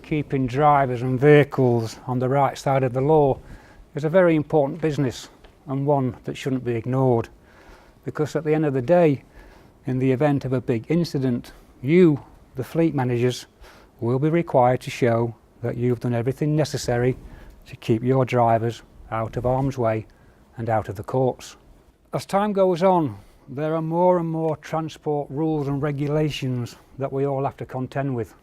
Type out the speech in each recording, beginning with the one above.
keeping drivers and vehicles on the right side of the law is a very important business, and one that shouldn't be ignored, because at the end of the day, in the event of a big incident, you, the fleet managers, will be required to show that you've done everything necessary to keep your drivers out of harm's way and out of the courts. As time goes on, there are more and more transport rules and regulations that we all have to contend with.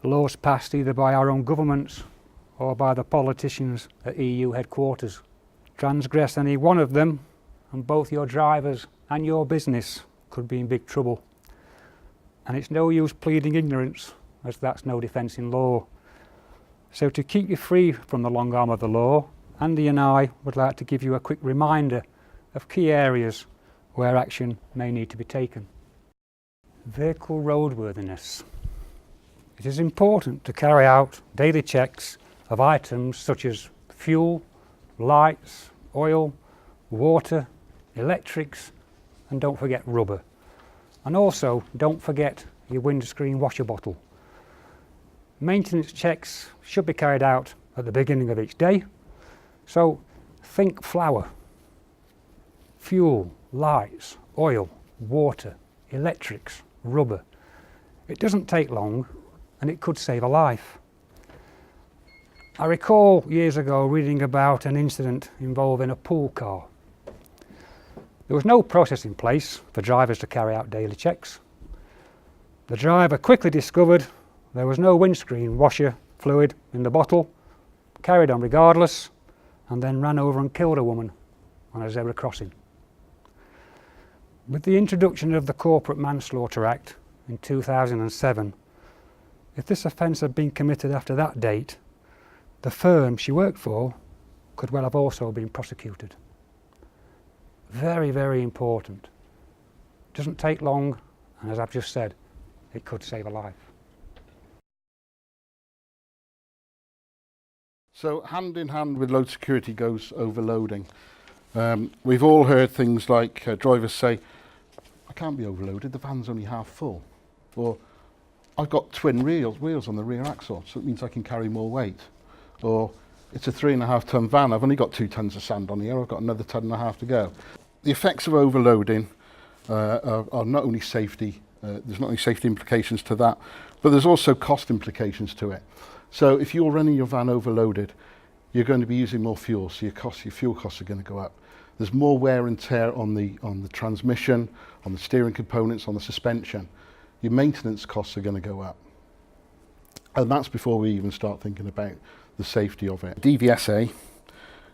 Laws passed either by our own governments or by the politicians at EU headquarters. Transgress any one of them and both your drivers and your business could be in big trouble. And it's no use pleading ignorance, as that's no defence in law. So to keep you free from the long arm of the law, Andy and I would like to give you a quick reminder of key areas where action may need to be taken. Vehicle roadworthiness. It is important to carry out daily checks of items such as fuel, lights, oil, water, electrics, and don't forget rubber. And also don't forget your windscreen washer bottle. Maintenance checks should be carried out at the beginning of each day. So think flour, fuel, lights, oil, water, electrics, rubber. It doesn't take long and it could save a life. I recall years ago reading about an incident involving a pool car. There was no process in place for drivers to carry out daily checks. The driver quickly discovered there was no windscreen washer fluid in the bottle, carried on regardless, and then ran over and killed a woman on a zebra crossing. With the introduction of the Corporate Manslaughter Act in 2007, if this offence had been committed after that date, the firm she worked for could well have also been prosecuted. Very, very important. Doesn't take long, and as I've just said, it could save a life. So hand in hand with load security goes overloading. We've all heard things like drivers say, I can't be overloaded, the van's only half full. Or I've got twin wheels on the rear axle, so it means I can carry more weight. Or it's a 3.5 ton van, I've only got 2 tons of sand on here, I've got another 1.5 tons to go. The effects of overloading are not only safety, there's not only safety implications to that, but there's also cost implications to it. So if you're running your van overloaded, you're going to be using more fuel, so your fuel costs are going to go up. There's more wear and tear on the transmission, on the steering components, on the suspension. Your maintenance costs are going to go up. And that's before we even start thinking about the safety of it. DVSA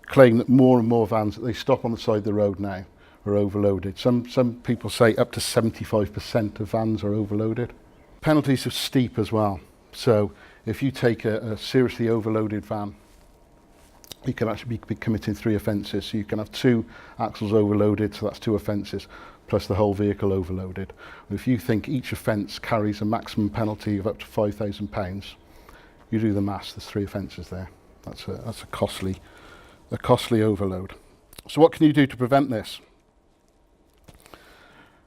claim that more and more vans that they stop on the side of the road now are overloaded. Some people say up to 75% of vans are overloaded. Penalties are steep as well. So if you take a seriously overloaded van, you can actually be committing 3 offences. So you can have 2 axles overloaded, so that's 2 offences, plus the whole vehicle overloaded. If you think each offence carries a maximum penalty of up to £5,000, you do the maths, there's 3 offences there. That's a costly overload. So what can you do to prevent this?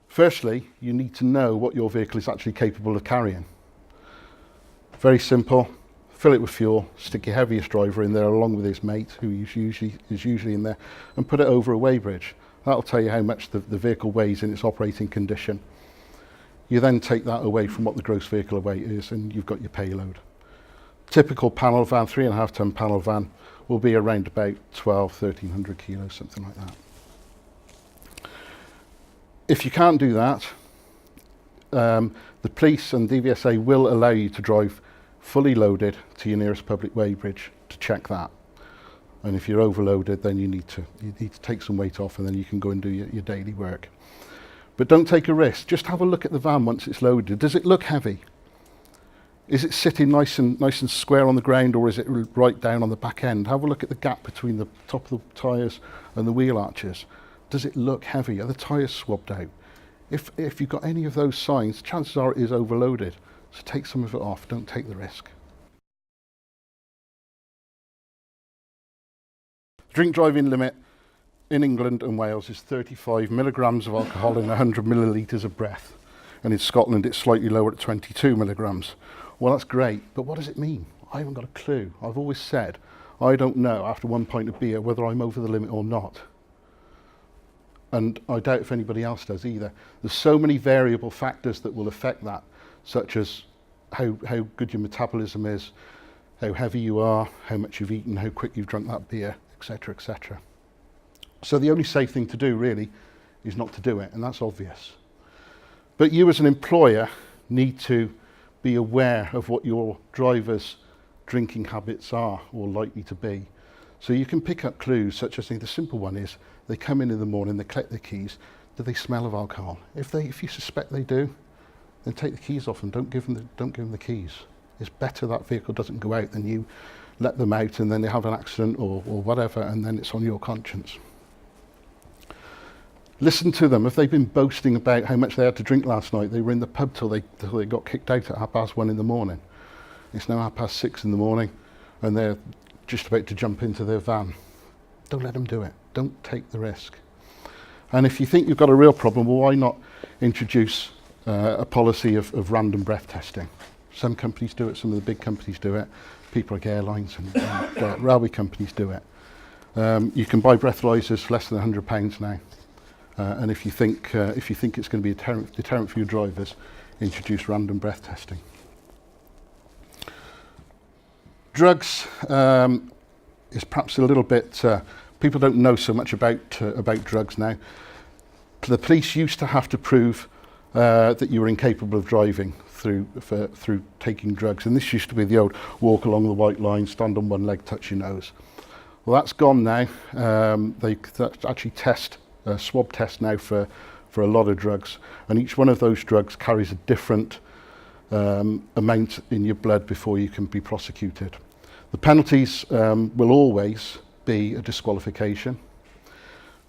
Firstly, you need to know what your vehicle is actually capable of carrying. Very simple. Fill it with fuel, stick your heaviest driver in there along with his mate, who is usually in there, and put it over a weighbridge. That'll tell you how much the vehicle weighs in its operating condition. You then take that away from what the gross vehicle weight is, and you've got your payload. Typical panel van, 3.5 ton panel van, will be around about 1,200–1,300 kilos, something like that. If you can't do that, the police and DVSA will allow you to drive fully loaded to your nearest public weighbridge to check that. And if you're overloaded, then you need to take some weight off, and then you can go and do your daily work. But don't take a risk. Just have a look at the van once it's loaded. Does it look heavy? Is it sitting nice and square on the ground, or is it right down on the back end? Have a look at the gap between the top of the tyres and the wheel arches. Does it look heavy? Are the tyres swabbed out? If you've got any of those signs, chances are it is overloaded. So take some of it off, don't take the risk. Drink driving limit in England and Wales is 35 milligrams of alcohol in 100 millilitres of breath. And in Scotland it's slightly lower at 22 milligrams. Well, that's great, but what does it mean? I haven't got a clue. I've always said, I don't know after one pint of beer whether I'm over the limit or not. And I doubt if anybody else does either. There's so many variable factors that will affect that, such as how good your metabolism is, how heavy you are, how much you've eaten, how quick you've drunk that beer, etc., etc. So the only safe thing to do really is not to do it, and that's obvious. But you as an employer need to be aware of what your drivers' drinking habits are or likely to be. So you can pick up clues such as, the simple one is, they come in the morning, they collect their keys, do they smell of alcohol? If you suspect they do, then take the keys off and don't give them the keys. It's better that vehicle doesn't go out than you let them out and then they have an accident or whatever, and then it's on your conscience. Listen to them. If they've been boasting about how much they had to drink last night, they were in the pub till they got kicked out at 1:30 in the morning. It's now 6:30 in the morning and they're just about to jump into their van. Don't let them do it. Don't take the risk. And if you think you've got a real problem, well, why not introduce a policy of random breath testing? Some companies do it, some of the big companies do it. People like airlines and railway companies do it. You can buy breathalyzers for less than £100 now. And if you think it's going to be a deterrent for your drivers, introduce random breath testing. Drugs is perhaps a little bit. People don't know so much about drugs now. The police used to have to prove that you were incapable of driving through taking drugs, and this used to be the old walk along the white line, stand on one leg, touch your nose. Well, that's gone now. They actually swab test now for a lot of drugs, and each one of those drugs carries a different amount in your blood before you can be prosecuted. The penalties will always be a disqualification.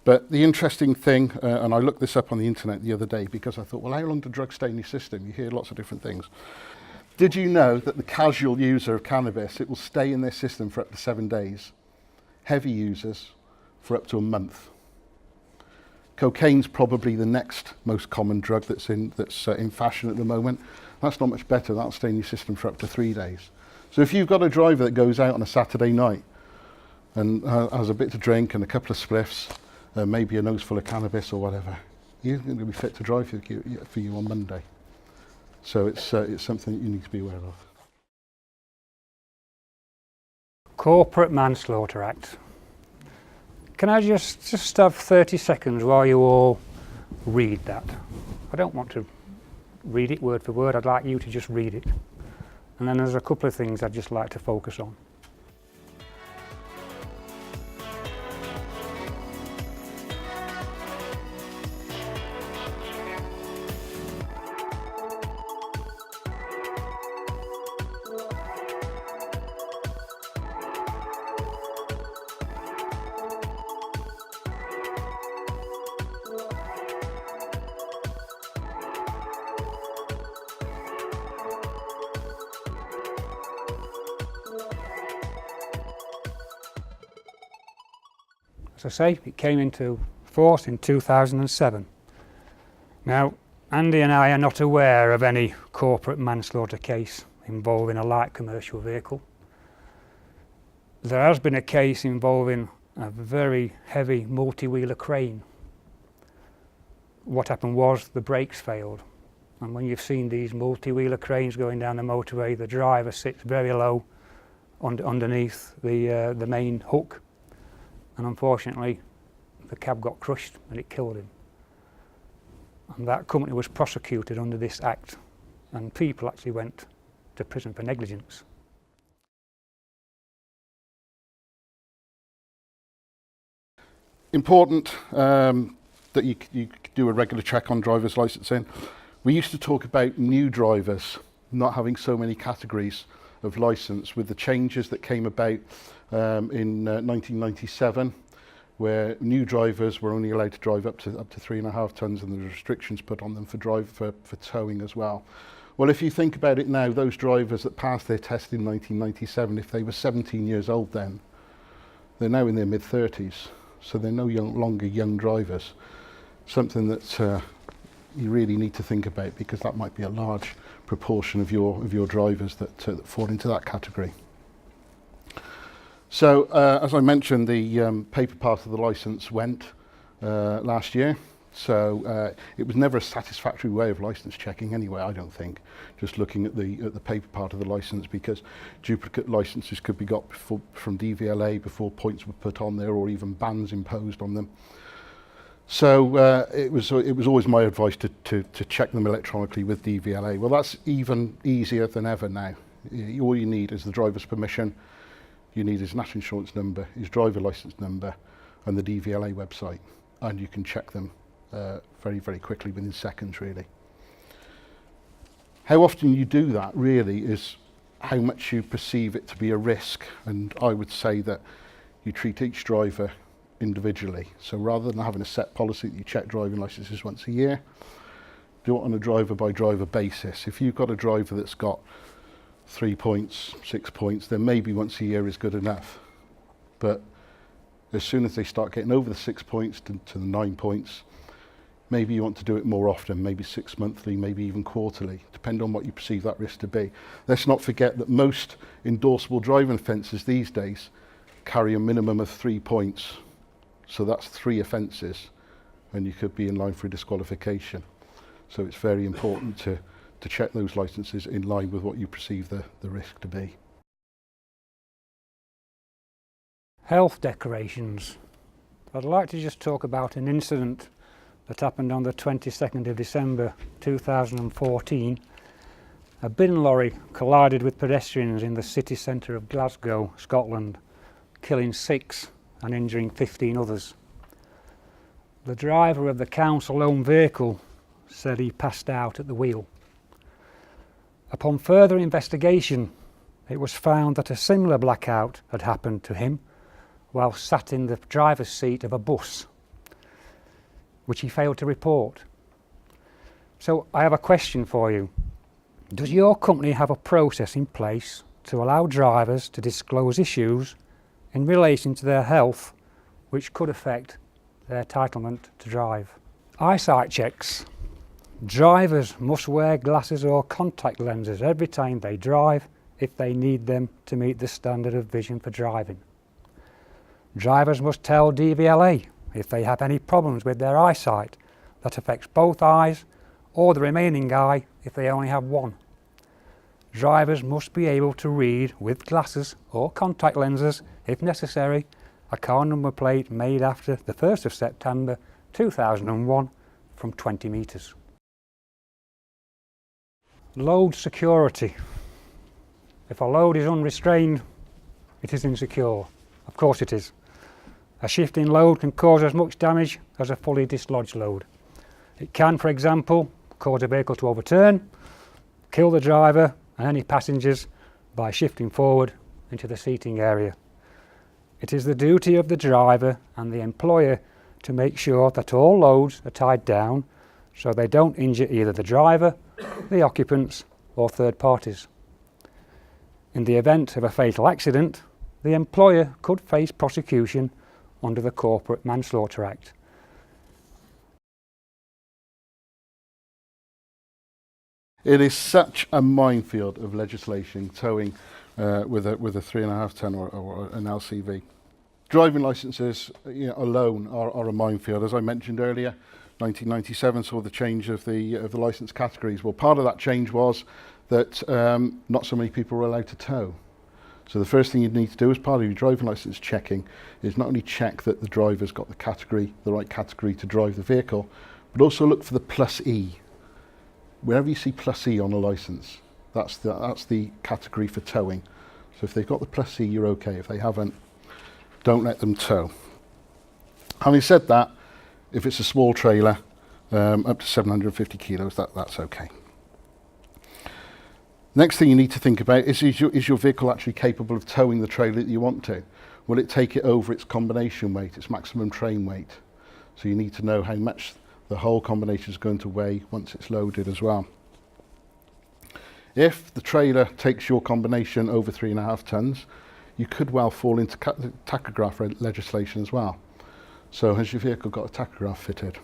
But the interesting thing, and I looked this up on the internet the other day because I thought, well, how long do drugs stay in your system? You hear lots of different things. Did you know that the casual user of cannabis, it will stay in their system for up to 7 days? Heavy users for up to a month. Cocaine's probably the next most common drug that's in fashion at the moment. That's not much better. That'll stay in your system for up to 3 days. So if you've got a driver that goes out on a Saturday night and has a bit to drink and a couple of spliffs, maybe a nose full of cannabis or whatever, you're going to be fit to drive for you on Monday. So it's something that you need to be aware of. Corporate Manslaughter Act. Can I just have 30 seconds while you all read that? I don't want to read it word for word. I'd like you to just read it. And then there's a couple of things I'd just like to focus on. As I say, it came into force in 2007. Now, Andy and I are not aware of any corporate manslaughter case involving a light commercial vehicle. There has been a case involving a very heavy multi-wheeler crane. What happened was the brakes failed, and when you've seen these multi-wheeler cranes going down the motorway, the driver sits very low underneath the main hook. And unfortunately, the cab got crushed and it killed him. And that company was prosecuted under this act, and people actually went to prison for negligence. Important that you do a regular check on driver's licensing. We used to talk about new drivers not having so many categories of licence with the changes that came about in 1997, where new drivers were only allowed to drive up to 3.5 tons, and the restrictions put on them for towing as well. Well, if you think about it now, those drivers that passed their test in 1997, if they were 17 years old then, they're now in their mid-30s, so they're no longer young drivers. Something that you really need to think about, because that might be a large proportion of your drivers that fall into that category. So as I mentioned, the paper part of the licence went last year. So it was never a satisfactory way of licence checking anyway, I don't think, just looking at the paper part of the licence, because duplicate licences could be got from DVLA before points were put on there, or even bans imposed on them. So it was always my advice to check them electronically with DVLA. Well, that's even easier than ever now. All you need is the driver's permission, you need his national insurance number, his driver licence number, and the DVLA website, and you can check them very, very quickly, within seconds really. How often you do that really is how much you perceive it to be a risk, and I would say that you treat each driver individually. So rather than having a set policy that you check driving licences once a year, do it on a driver by driver basis. If you've got a driver that's got 3 points, 6 points, then maybe once a year is good enough. But as soon as they start getting over the 6 points to the 9 points, maybe you want to do it more often, maybe 6 monthly, maybe even quarterly, depending on what you perceive that risk to be. Let's not forget that most endorsable driving offences these days carry a minimum of 3 points. So that's 3 offences, and you could be in line for a disqualification. So it's very important to check those licences in line with what you perceive the risk to be. Health decorations. I'd like to just talk about an incident that happened on the 22nd of December 2014. A bin lorry collided with pedestrians in the city centre of Glasgow, Scotland, killing 6 and injuring 15 others. The driver of the council-owned vehicle said he passed out at the wheel. Upon further investigation, it was found that a similar blackout had happened to him while sat in the driver's seat of a bus, which he failed to report. So I have a question for you. Does your company have a process in place to allow drivers to disclose issues in relation to their health which could affect their entitlement to drive? Eyesight checks. Drivers must wear glasses or contact lenses every time they drive if they need them to meet the standard of vision for driving. Drivers must tell DVLA if they have any problems with their eyesight that affects both eyes or the remaining eye if they only have one. Drivers must be able to read with glasses or contact lenses, if necessary, a car number plate made after the 1st of September 2001 from 20 metres. Load security. If a load is unrestrained, it is insecure. Of course it is. A shifting load can cause as much damage as a fully dislodged load. It can, for example, cause a vehicle to overturn, kill the driver and any passengers by shifting forward into the seating area. It is the duty of the driver and the employer to make sure that all loads are tied down so they don't injure either the driver, the occupants or third parties. In the event of a fatal accident, the employer could face prosecution under the Corporate Manslaughter Act. It is such a minefield of legislation towing with a 3.5 tonne or an LCV. Driving licences alone are a minefield. As I mentioned earlier, 1997 saw the change of the licence categories. Well, part of that change was that not so many people were allowed to tow. So the first thing you'd need to do as part of your driving licence checking is not only check that the driver's got the right category to drive the vehicle, but also look for the +E. Wherever you see +E on a licence, that's the category for towing. So if they've got the +E, you're okay. If they haven't, don't let them tow. Having said that, if it's a small trailer, up to 750 kilos, that's okay. Next thing you need to think about is your vehicle actually capable of towing the trailer that you want to? Will it take it over its combination weight, its maximum train weight? So you need to know how much the whole combination is going to weigh once it's loaded as well. If the trailer takes your combination over 3.5 tonnes, you could well fall into tachograph legislation as well. So has your vehicle got a tachograph fitted?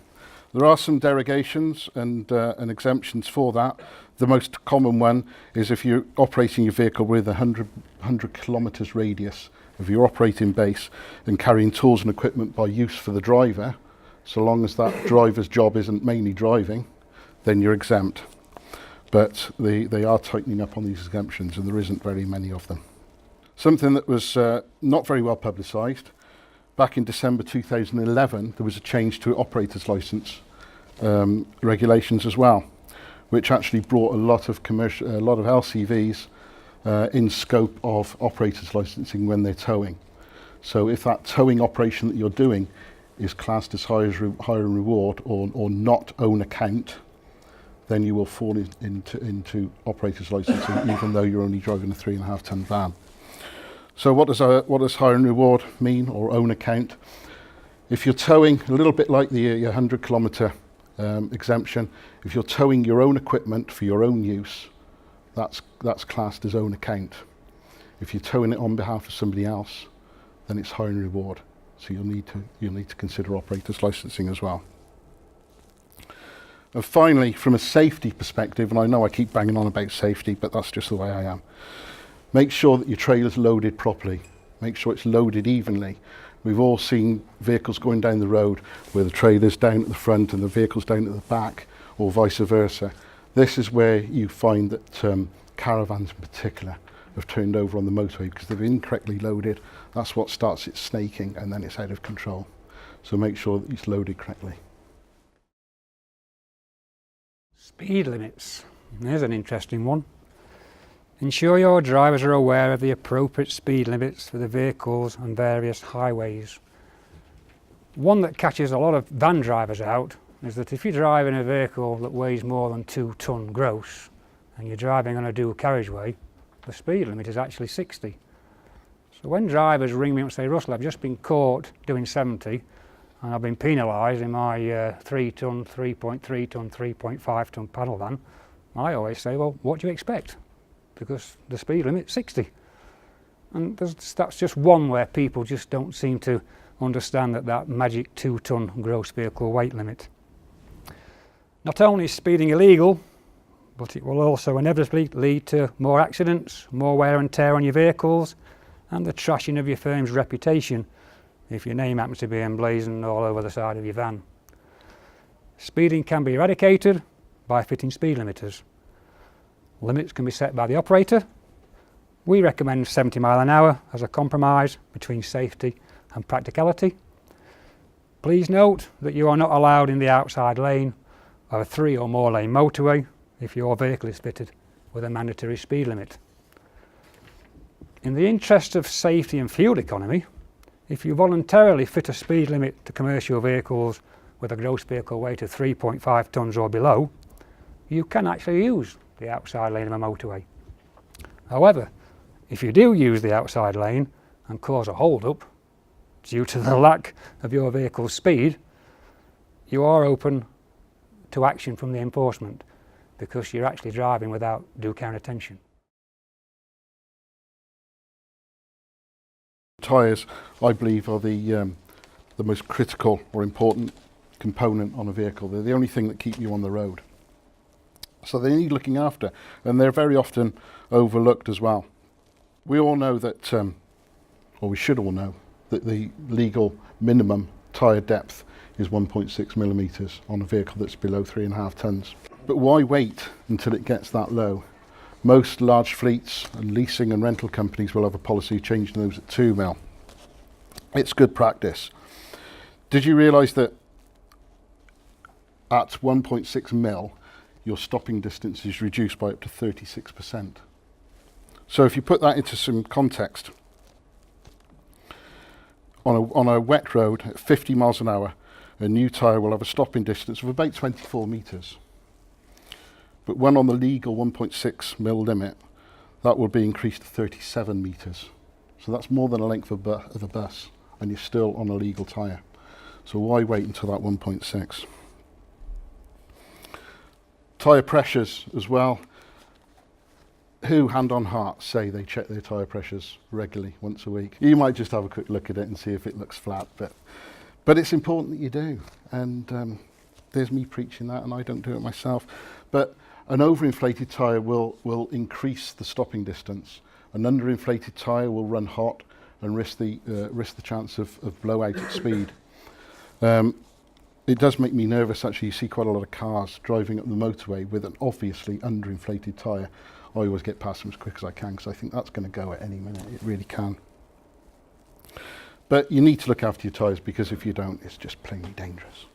There are some derogations and exemptions for that. The most common one is if you're operating your vehicle with a 100 kilometres radius of your operating base and carrying tools and equipment by use for the driver, so long as that driver's job isn't mainly driving, then you're exempt. But they are tightening up on these exemptions, and there isn't very many of them. Something that was not very well publicised, back in December 2011, there was a change to operator's licence regulations as well, which actually brought a lot of LCVs in scope of operators licensing when they're towing. So if that towing operation that you're doing is classed as hire and reward or not own account, then you will fall into operators licensing even though you're only driving a 3.5 ton van. So what does hire and reward mean, or own account? If you're towing, a little bit like the 100 kilometre exemption, if you're towing your own equipment for your own use, that's classed as own account. If you're towing it on behalf of somebody else, then it's hire and reward. So you'll need to consider operators licensing as well. And finally, from a safety perspective, and I know I keep banging on about safety, but that's just the way I am. Make sure that your trailer's loaded properly. Make sure it's loaded evenly. We've all seen vehicles going down the road where the trailer's down at the front and the vehicle's down at the back, or vice versa. This is where you find that caravans in particular have turned over on the motorway because they've incorrectly loaded. That's what starts it snaking, and then it's out of control. So make sure that it's loaded correctly. Speed limits. There's an interesting one. Ensure your drivers are aware of the appropriate speed limits for the vehicles on various highways. One that catches a lot of van drivers out is that if you're driving a vehicle that weighs more than 2 ton gross and you're driving on a dual carriageway, the speed limit is actually 60. So when drivers ring me up and say, Russell, I've just been caught doing 70 and I've been penalised in my 3 ton, 3.3 ton, 3.5 ton panel van, I always say, well, what do you expect? Because the speed limit's 60. And that's just one where people just don't seem to understand that magic 2 ton gross vehicle weight limit. Not only is speeding illegal, but it will also inevitably lead to more accidents, more wear and tear on your vehicles, and the trashing of your firm's reputation if your name happens to be emblazoned all over the side of your van. Speeding can be eradicated by fitting speed limiters. Limits can be set by the operator. We recommend 70 miles an hour as a compromise between safety and practicality. Please note that you are not allowed in the outside lane of a 3 or more lane motorway if your vehicle is fitted with a mandatory speed limit. In the interest of safety and fuel economy, if you voluntarily fit a speed limit to commercial vehicles with a gross vehicle weight of 3.5 tonnes or below, you can actually use the outside lane of a motorway. However, if you do use the outside lane and cause a hold-up due to the lack of your vehicle's speed, you are open to action from the enforcement because you're actually driving without due care and attention. Tyres, I believe, are the most critical or important component on a vehicle. They're the only thing that keep you on the road. So they need looking after, and they're very often overlooked as well. We all know that, or we should all know, that the legal minimum tyre depth is 1.6 millimetres on a vehicle that's below 3.5 tonnes. But why wait until it gets that low? Most large fleets and leasing and rental companies will have a policy changing those at 2 mil. It's good practice. Did you realise that at 1.6 mil, your stopping distance is reduced by up to 36%? So if you put that into some context, on a wet road at 50 miles an hour, a new tyre will have a stopping distance of about 24 metres. But when on the legal 1.6 mil limit, that will be increased to 37 metres. So that's more than a length of a bus, and you're still on a legal tyre. So why wait until that 1.6? Tyre pressures as well. Who, hand on heart, say they check their tyre pressures regularly, once a week? You might just have a quick look at it and see if it looks flat, but it's important that you do. And there's me preaching that, and I don't do it myself. But an overinflated tyre will increase the stopping distance. An underinflated tyre will run hot and risk the chance of blowout at speed. It does make me nervous, actually. You see quite a lot of cars driving up the motorway with an obviously underinflated tyre. I always get past them as quick as I can because I think that's going to go at any minute. It really can. But you need to look after your tyres, because if you don't, it's just plainly dangerous.